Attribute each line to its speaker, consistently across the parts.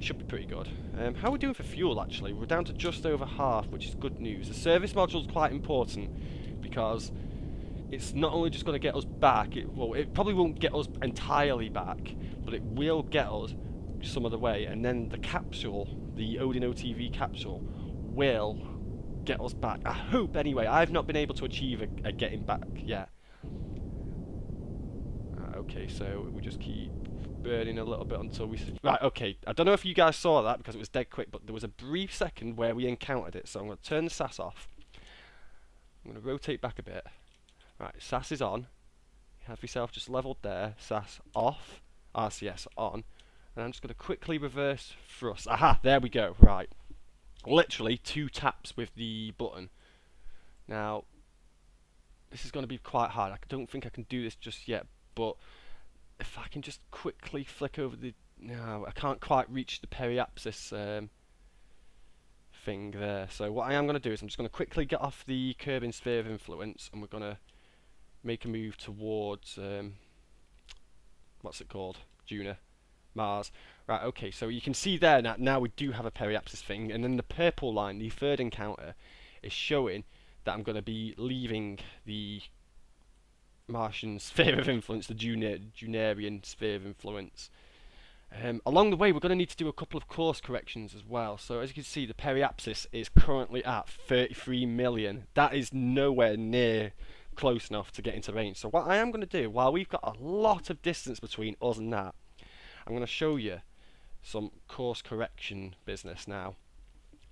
Speaker 1: it should be pretty good. How are we doing for fuel, actually? We're down to just over half, which is good news. The service module is quite important, because it's not only just going to get us back, it probably won't get us entirely back, but it will get us some of the way, and then the capsule, the Odin OTV capsule, will get us back. I hope, anyway. I've not been able to achieve a getting back yet. Okay, so we just keep burning a little bit until we... Right, okay. I don't know if you guys saw that because it was dead quick, but there was a brief second where we encountered it, so I'm going to turn the SAS off. I'm going to rotate back a bit. Right, SAS is on. You have yourself just leveled there. SAS off. RCS on. And I'm just going to quickly reverse thrust. Aha, there we go. Right. Literally 2 taps with the button. Now, this is going to be quite hard. I don't think I can do this just yet, but if I can just quickly flick over the... No, I can't quite reach the periapsis thing there. So what I am going to do is I'm just going to quickly get off the Kerbin sphere of influence, and we're going to make a move towards... what's it called? Juno. Mars. Right, okay, so you can see there now we do have a periapsis thing, and then the purple line, the third encounter, is showing that I'm going to be leaving the Martian sphere of influence, the Junarian sphere of influence. Along the way, we're going to need to do a couple of course corrections as well. So as you can see, the periapsis is currently at 33 million. That is nowhere near close enough to get into range. So what I am going to do, while we've got a lot of distance between us and that, I'm going to show you some course correction business now.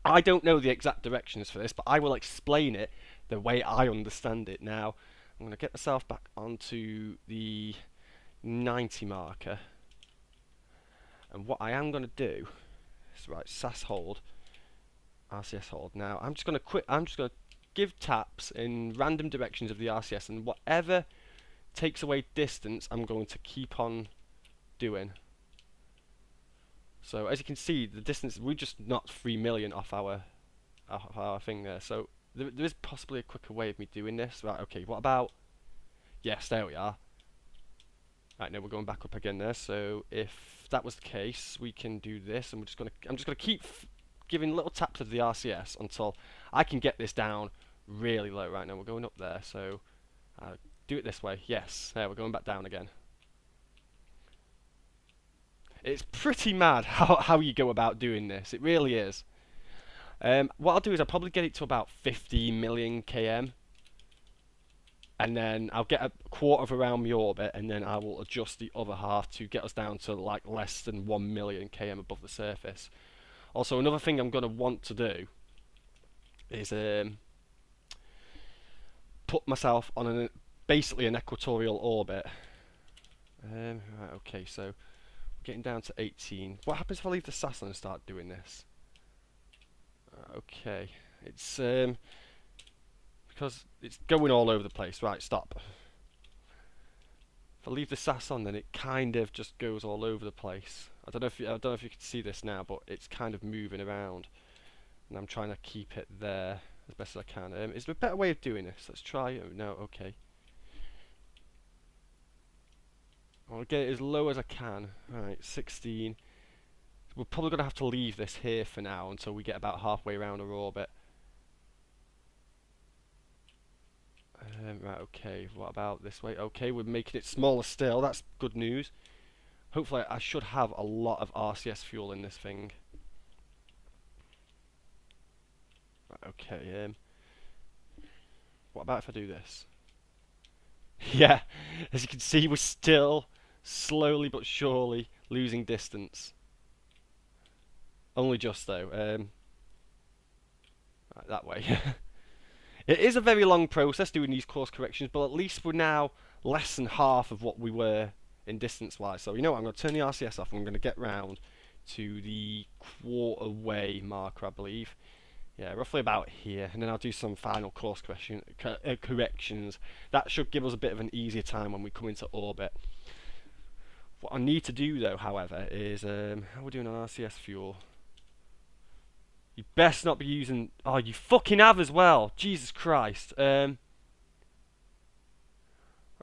Speaker 1: I don't know the exact directions for this, but I will explain it the way I understand it now. I'm going to get myself back onto the 90 marker. And what I am going to do is, right, SAS hold, RCS hold. Now, I'm just going to give taps in random directions of the RCS, and whatever takes away distance, I'm going to keep on doing. So as you can see, the distance, we just knocked 3 million off our thing there. So there is possibly a quicker way of me doing this. Right, okay, what about... Yes, there we are. Right, now we're going back up again there. So if that was the case, we can do this, and I'm just gonna keep giving little taps of the RCS until I can get this down really low. Right, now we're going up there, so do it this way. Yes, there, we're going back down again. It's pretty mad how you go about doing this. It really is. What I'll do is I'll probably get it to about 50 million km, and then I'll get a quarter of around my orbit, and then I will adjust the other half to get us down to like less than 1 million km above the surface. Also, another thing I'm going to want to do is put myself on basically an equatorial orbit. Right, okay, so getting down to 18. What happens if I leave the SAS on and start doing this? Okay, it's because it's going all over the place. Right, stop. If I leave the SAS on, then it kind of just goes all over the place. I don't know if you can see this now, but it's kind of moving around, and I'm trying to keep it there as best as I can. Is there a better way of doing this? Let's try. Oh, no, okay. I'll get it as low as I can. Right, 16. We're probably going to have to leave this here for now until we get about halfway around our orbit. Right, okay. What about this way? Okay, we're making it smaller still. That's good news. Hopefully, I should have a lot of RCS fuel in this thing. Right, okay. What about if I do this? Yeah, as you can see, we're still slowly but surely losing distance. Only just though. Right, that way. It is a very long process doing these course corrections, but at least we're now less than half of what we were in distance-wise. So you know what? I'm going to turn the RCS off, and I'm going to get round to the quarter way marker, I believe. Yeah, roughly about here, and then I'll do some final course corrections. That should give us a bit of an easier time when we come into orbit. What I need to do though, however, is how are we doing on RCS fuel? You best not be using... Oh, you fucking have as well! Jesus Christ. Right,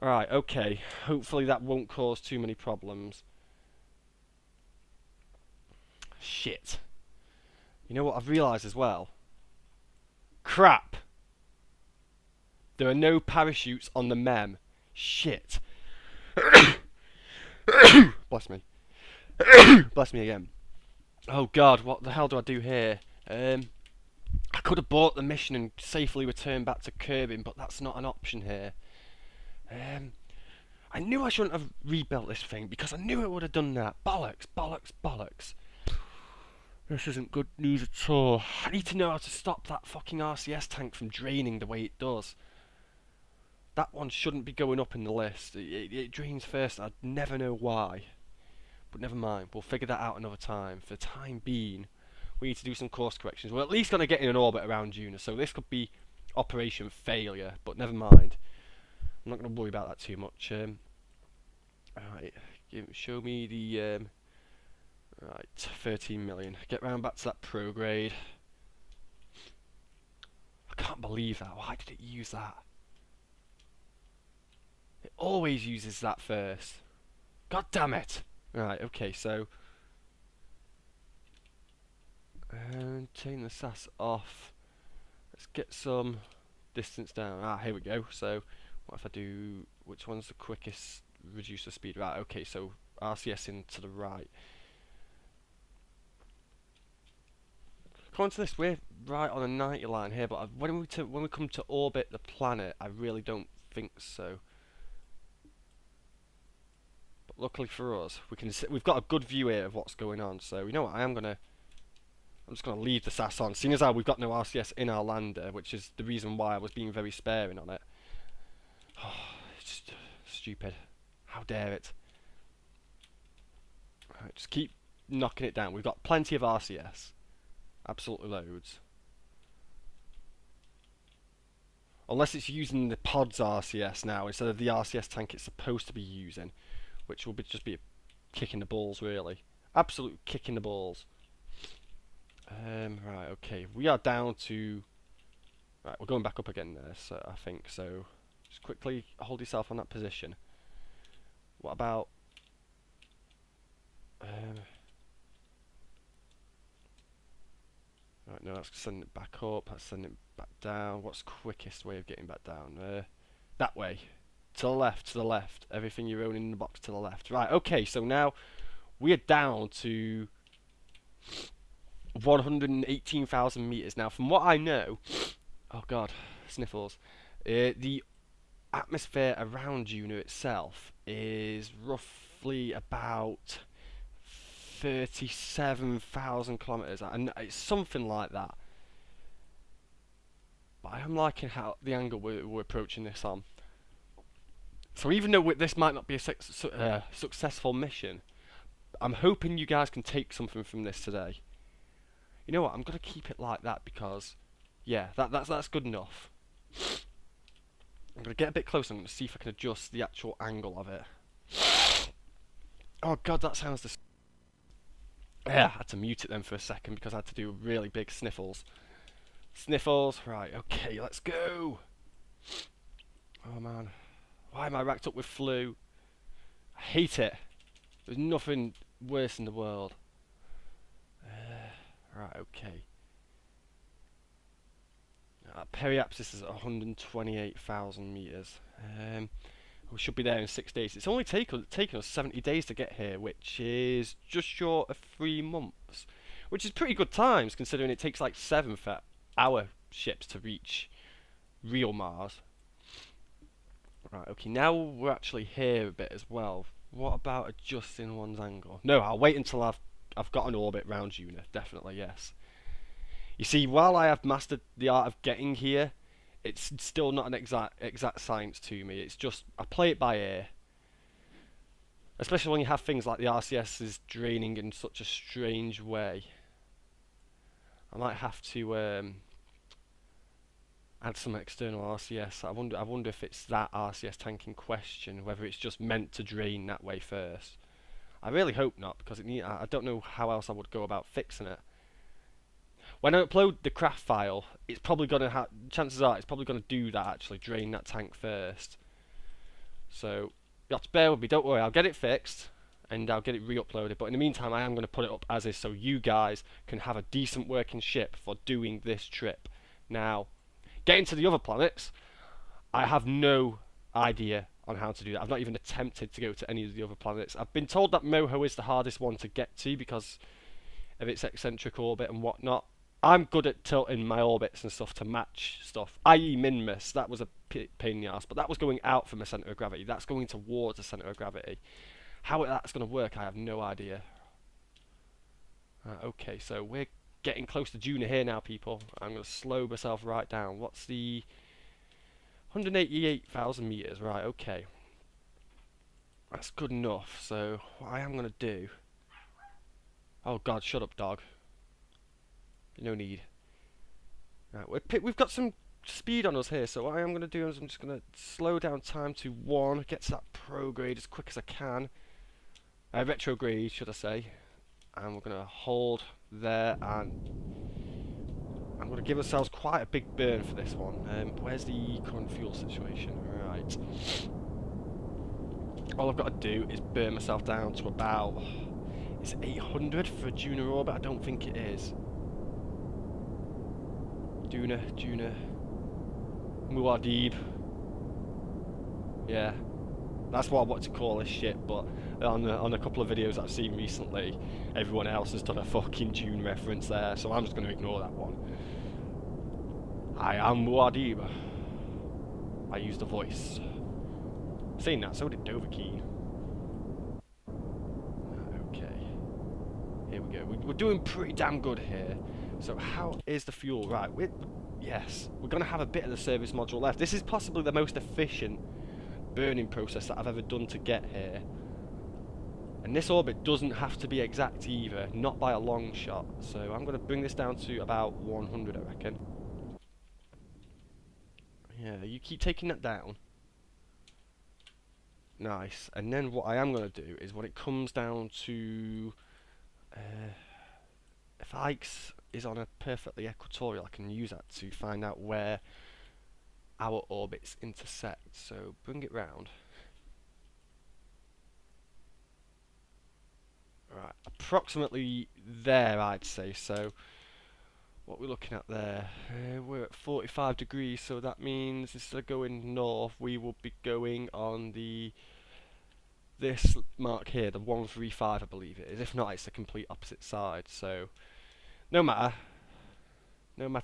Speaker 1: okay. Hopefully that won't cause too many problems. Shit. Shit. You know what I've realised as well? Crap. There are no parachutes on the MEM. Shit. Bless me. Bless me again. Oh god, what the hell do I do here? I could have bought the mission and safely returned back to Kerbin, but that's not an option here. I knew I shouldn't have rebuilt this thing because I knew it would have done that. Bollocks, bollocks, bollocks. This isn't good news at all. I need to know how to stop that fucking RCS tank from draining the way it does. That one shouldn't be going up in the list. It drains first. I'd never know why. But never mind. We'll figure that out another time. For the time being, we need to do some course corrections. We're at least going to get in an orbit around Juno, so this could be operation failure. But never mind. I'm not going to worry about that too much. Alright. Show me the... right, 13 million. Get round back to that prograde. I can't believe that. Why did it use that? It always uses that first. God damn it! Right, okay, so... turn the SAS off. Let's get some distance down. Ah, here we go. So, what if I do... which one's the quickest reducer speed? Right, okay, so RCS in to the right. According to this, we're right on a 90 line here, but when we come to orbit the planet, I really don't think so. But luckily for us, we've got a good view here of what's going on. So you know what? I'm just gonna leave the SAS on, seeing as how we've got no RCS in our lander, which is the reason why I was being very sparing on it. Oh, it's just stupid. How dare it? Right, just keep knocking it down. We've got plenty of RCS. Absolutely loads. Unless it's using the pod's RCS now instead of the RCS tank it's supposed to be using, which will just be a kick in the balls, really. Absolute kick in the balls. Right, okay. We are down to... right, we're going back up again there, so I think. So, just quickly hold yourself on that position. What about... right, no, let's send it back up. Let's send it back down. What's the quickest way of getting back down? That way. To the left, to the left. Everything you own in the box to the left. Right, okay, so now we are down to 118,000 meters. Now, from what I know... oh, God, sniffles. The atmosphere around Juno itself is roughly about 37,000 kilometers, and it's something like that. But I am liking how the angle we're approaching this on. So even though this might not be a successful mission, I'm hoping you guys can take something from this today. You know what? I'm gonna keep it like that because, yeah, that's good enough. I'm gonna get a bit closer. I'm gonna see if I can adjust the actual angle of it. Oh God, that sounds disgusting. Yeah, I had to mute it then for a second because I had to do really big sniffles. Sniffles, right, okay, let's go. Oh man, why am I racked up with flu? I hate it. There's nothing worse in the world. Right, okay. Periapsis is at 128,000 meters. We should be there in 6 days. It's only taken us 70 days to get here, which is just short of 3 months. Which is pretty good times, considering it takes like 7 for our ships to reach real Mars. Right, okay, now we're actually here a bit as well. What about adjusting one's angle? No, I'll wait until I've got an orbit round Juno, definitely, yes. You see, while I have mastered the art of getting here, it's still not an exact science to me. It's just, I play it by ear. Especially when you have things like the RCS is draining in such a strange way. I might have to add some external RCS. I wonder if it's that RCS tank in question, whether it's just meant to drain that way first. I really hope not, because I don't know how else I would go about fixing it. When I upload the craft file, it's probably gonna have, chances are it's probably gonna do that, actually drain that tank first. So you have to bear with me. Don't worry, I'll get it fixed. and I'll get it re-uploaded. But in the meantime, I am going to put it up as is, so you guys can have a decent working ship for doing this trip. Now, getting to the other planets, I have no idea on how to do that. I've not even attempted to go to any of the other planets. I've been told that Moho is the hardest one to get to because of its eccentric orbit and whatnot. I'm good at tilting my orbits and stuff to match stuff, i.e. Minmus. That was a pain in the ass, but that was going out from a centre of gravity. That's going towards a centre of gravity. How that's going to work, I have no idea. Okay, so we're getting close to Juna here now, people. I'm going to slow myself right down. What's the 188,000 meters? Right, okay. That's good enough. So what I am going to do... Oh God, shut up, dog. No need. Right, we've got some speed on us here, so what I am going to do is I'm just going to slow down time to 1, get to that prograde as quick as I can. Retrograde, should I say. And we're going to hold there, and I'm going to give ourselves quite a big burn for this one. Where's the current fuel situation? Right. All I've got to do is burn myself down to about... Is it 800 for a Juna orbit? I don't think it is. Juna, Muad'Dib. Yeah, that's what I want to call this shit, but on a couple of videos I've seen recently, everyone else has done a fucking June reference there, so I'm just going to ignore that one. I am Muad'Dib. I used a voice. Saying that, so did Dovahkiin. Okay. Here we go. We're doing pretty damn good here. So how is the fuel? Right, yes, we're going to have a bit of the service module left. This is possibly the most efficient burning process that I've ever done to get here. And this orbit doesn't have to be exact either, not by a long shot. So I'm going to bring this down to about 100, I reckon. Yeah, you keep taking that down. Nice. And then what I am going to do is when it comes down to... if Ike's is on a perfectly equatorial, I can use that to find out where our orbits intersect. So bring it round. Right, approximately there, I'd say. So what we're looking at there, we're at 45 degrees, so that means instead of going north, we will be going on this mark here, the 135, I believe it is. If not, it's the complete opposite side. So no matter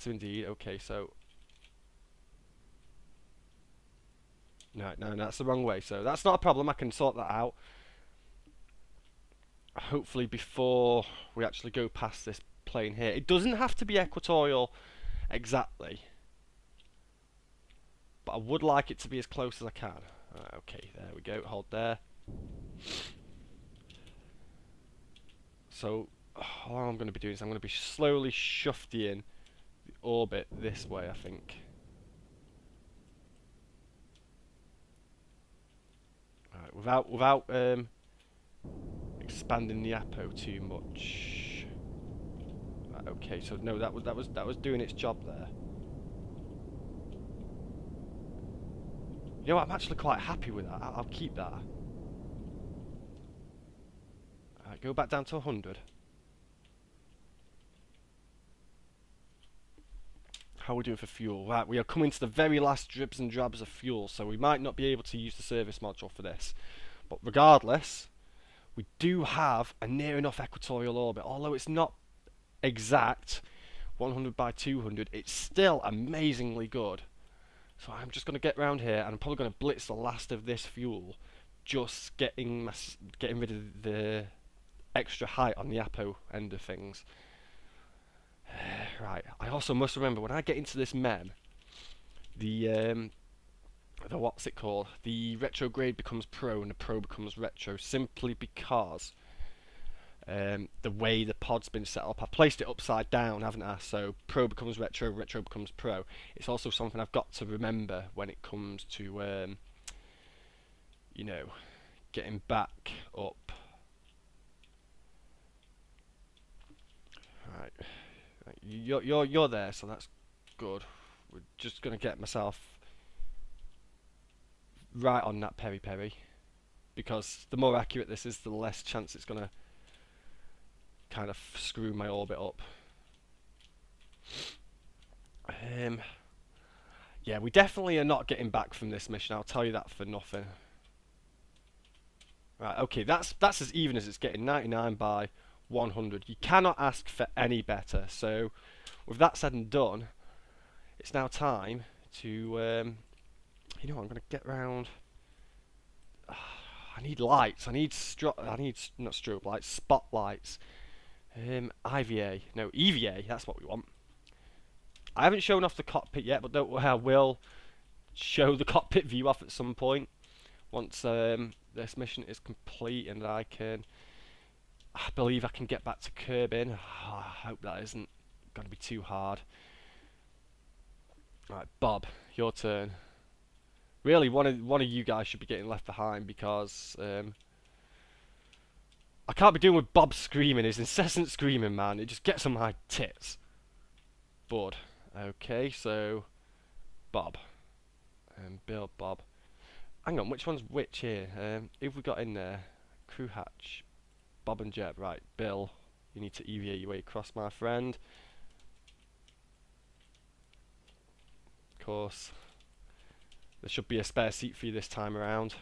Speaker 1: indeed. Okay, so no, that's the wrong way. So that's not a problem. I can sort that out. Hopefully before we actually go past this plane here. It doesn't have to be equatorial exactly, but I would like it to be as close as I can. Right, okay, there we go. Hold there. So all I'm going to be doing is I'm going to be slowly shifting the orbit this way, I think. Right, without expanding the apo too much. Right, okay, so no, that was doing its job there. You know what, I'm actually quite happy with that. I'll keep that. Alright, go back down to 100. How are we doing for fuel? Right, we are coming to the very last dribs and drabs of fuel, so we might not be able to use the service module for this. But regardless, we do have a near enough equatorial orbit. Although it's not exact, 100 by 200, it's still amazingly good. So I'm just going to get round here, and I'm probably going to blitz the last of this fuel, just getting rid of the extra height on the apo end of things. Right, I also must remember when I get into this mem, the what's it called? The retrograde becomes pro and the pro becomes retro, simply because the way the pod's been set up. I placed it upside down, haven't I? So pro becomes retro, retro becomes pro. It's also something I've got to remember when it comes to you know, getting back up. Right. You're there, so that's good. We're just gonna get myself right on that peri-peri. because the more accurate this is, the less chance it's gonna kind of screw my orbit up. Yeah, we definitely are not getting back from this mission, I'll tell you that for nothing. Right, okay, that's as even as it's getting, 99 by 100. You cannot ask for any better. So, with that said and done, it's now time to, you know what, I'm going to get round. I need lights. I need not strobe lights, spotlights. IVA, no EVA. That's what we want. I haven't shown off the cockpit yet, but don't worry, I will show the cockpit view off at some point once this mission is complete and I believe I can get back to kerbing. I hope that isn't going to be too hard. Right, Bob, your turn. Really, one of you guys should be getting left behind because I can't be doing with Bob screaming. His incessant screaming, man. It just gets on my tits. Bored. Okay, so Bob. Bill, Bob. Hang on, which one's which here? Who have we got in there? Crew hatch. Bob and Jeb. Right, Bill. You need to EVA your way across, my friend. Of course. There should be a spare seat for you this time around.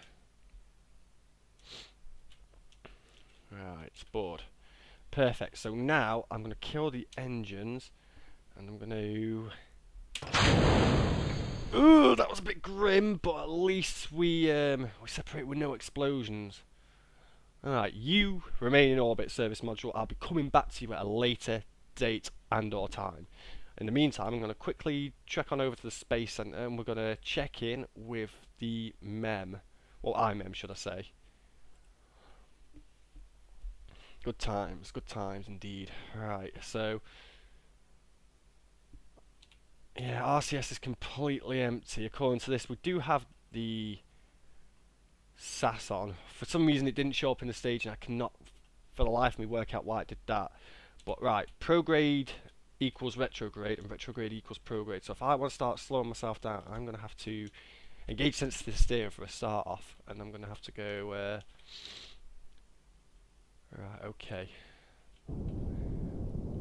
Speaker 1: Right, board. Perfect. So now I'm going to kill the engines, and I'm going to. Ooh, that was a bit grim, but at least we separate with no explosions. Alright, you remain in orbit, service module. I'll be coming back to you at a later date and or time. In the meantime, I'm going to quickly trek on over to the Space Center and we're going to check in with the MEM. Or IMEM, should I say. Good times indeed. Right, so yeah, RCS is completely empty. According to this, we do have the SAS on. For some reason it didn't show up in the stage and I cannot for the life of me work out why it did that. But right, prograde equals retrograde and retrograde equals prograde. So if I want to start slowing myself down, I'm going to have to engage sensitive steering for a start off, and I'm going to have to go right, okay.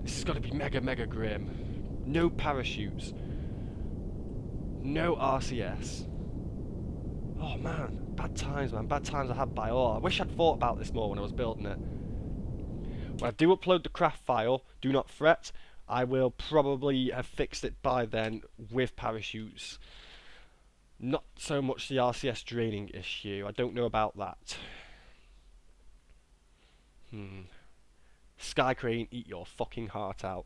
Speaker 1: This is going to be mega grim. No parachutes. No RCS. Oh man, bad times, man. Bad times I had by all. I wish I'd thought about this more when I was building it. When I do upload the craft file, do not fret. I will probably have fixed it by then with parachutes. Not so much the RCS draining issue. I don't know about that. Sky Crane, eat your fucking heart out.